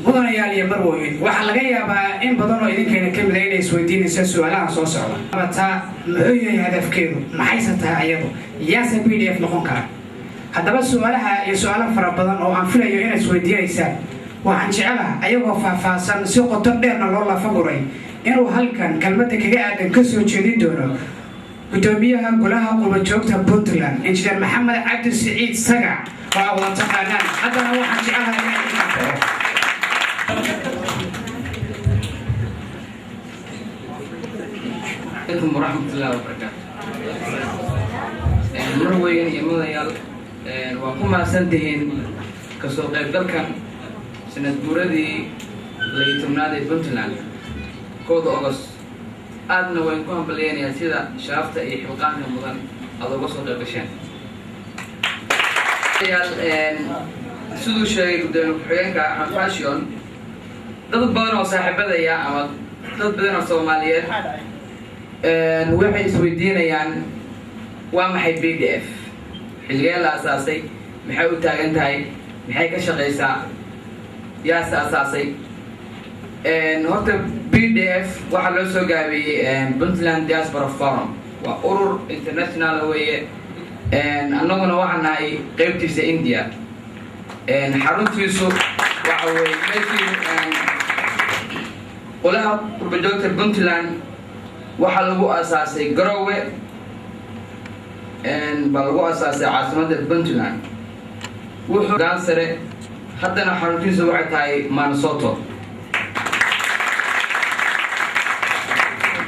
mudanayaal iyo marwooyin waxaa laga yaabaa in badan oo idinkeena ka mid ah inay isweydiinaysa su'aalaha soo socda taa muxuu yahay hadafkeedu maxayse tahay iyadu yaase PDF noqon kara haddaba su'aalaha iyo su'aalo fara badan oo aan filayo inaad isweydiinaysaan waxaan jecelahay ayagoo faahfaahsan si qoto dheerna loo lafaguray inuu halkan kelmadda kaga aadan ka soo jeedin doono gudoomiyaha golaha qurbajoogta Puntland Injineer Maxamed Cabdi Siciid Sagac oo wada taqaanaan haddana waxaan jecelahay inaan idin عليكم ورحمة الله وبركاته. مروين يا مديال وكما سنتهين كسوق الدلكن سنة بوردي ليتمنادي بنتلاند كود أغسطس أدنى وينكم بليان يا سيدا شرفت أي حلقان رمضان هذا وصل البشان. سدو شيء بدون حيانك عن فاشيون ضد بنا وصاحب هذا يا عمل ضد بدنا الصوماليات waxay isweydiinayaan waa maxay PDF xilliga la asaasay maxay u taagan tahay maxay ka shaqeysaa yaa asaasay horta PDF waxa loo soo gaabiyay Puntland Diaspora Forum waa urur international weeye annaguna waxaan nahay qaybtiisa India xaruntiisu waxa weeye meeshii qolaha qurbajoogta Puntland waxaa lagu aasaasay Garowe baa lagu aasaasay caasimadda Puntland wuxuu gaansare haddana xaruntiisu waxay tahay Minnesota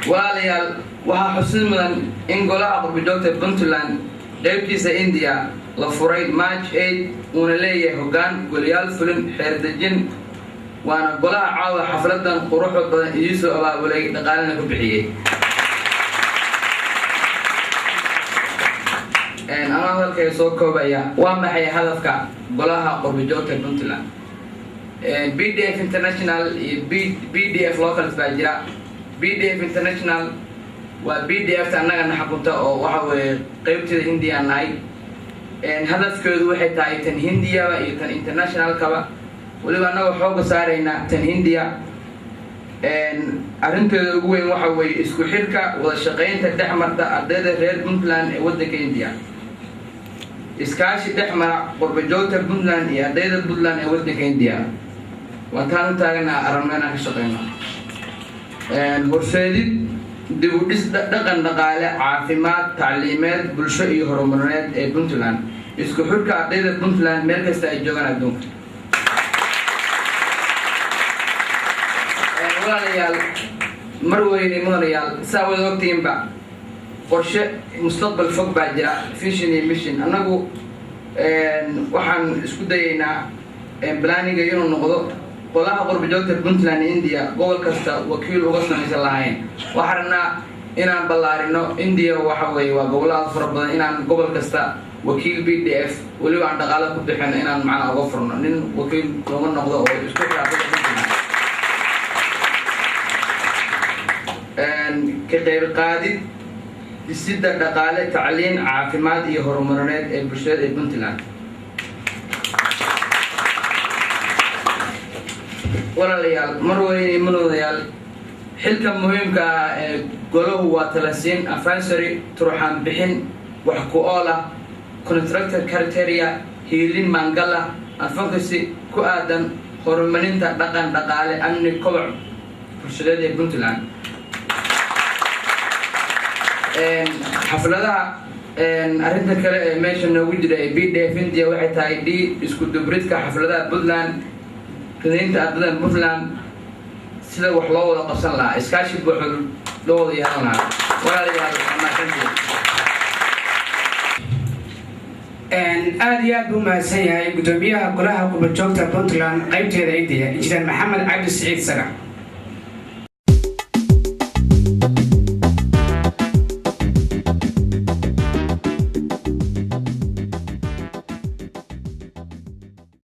walaalayaal waxaa xusid mudan in golaha qurbajoogta Puntland qaybtiisa India la furay March 8 uuna leeyahay hoggaan goliyaal fulin xeer dejin waana golaha caawa xafladan quruxda badan idiisoo abaabulay dhaqaalana ku bixiyay أنا هذا كيسوق كوبايا وما هي هدفك قلها قربجوت Puntland PDF International PDF local تباجرا PDF International و PDF تأنا نحكمته أو وحوي قيمة الهندية ناي هدف كذو حتى يتن هندية ويتن International كبا ولو أنا وحوق صارينا تن هندية أرنت وين وحوي إسكو حركة والشقين تدحمر تأديد ريد Puntland ودك هندية إسكاشي دحمر قربجوت Puntland يا أديد Puntland ودك هندية وكانوا تاعنا أرمنا كشقينا برشيد دبوديس دقن دقالة عافيمات تعليمات بلشة هرمونات Puntland إسكو حركة أديد Puntland مركز تأجونا دون ريال مروين مونريال ساوي وقتين بقى قرشة مستقبل فوق بعد فيشن ميشن أنا جو وحن اسكودينا بلاني جايون النقطة ولا أقرب جوت Puntland إنديا قول كستا وكيل وقصنا مثلاً وحرنا إنا بلارينو إنديا وحوي وقولات فربنا إنا قبل كستا وكيل PDF ولو عند غالب بدحنا إنا معنا غفرنا نين وكيل لون النقطة ويسكت كغير قادر السيدة دقالة تعليم عافيمات هرمونات البشرة Puntland ولا ليال مروين منو ليال حلقة مهم كقوله هو 30 أفانسري تروحان بحين وحكوالة كونتراكتر كارتيريا هيلين مانجالا أنفقسي كؤادن هرمونين دقان دقالة أمن كوع بشرة Puntland حفلها أرنت كلا ماشي نوجد PDF India واحد تايدي إسكو دبريت كحفلها Puntland كنت أبدا Puntland سلا وحلا ولا قصر لا إسكاشي بحول لو يهانا ولا يهانا ما كنتي aad iyo aad buu mahadsan yahay gudoomiyaha golaha qurbajoogta Puntland qaybteeda India Injineer Maxamed Cabdi Siciid Sagac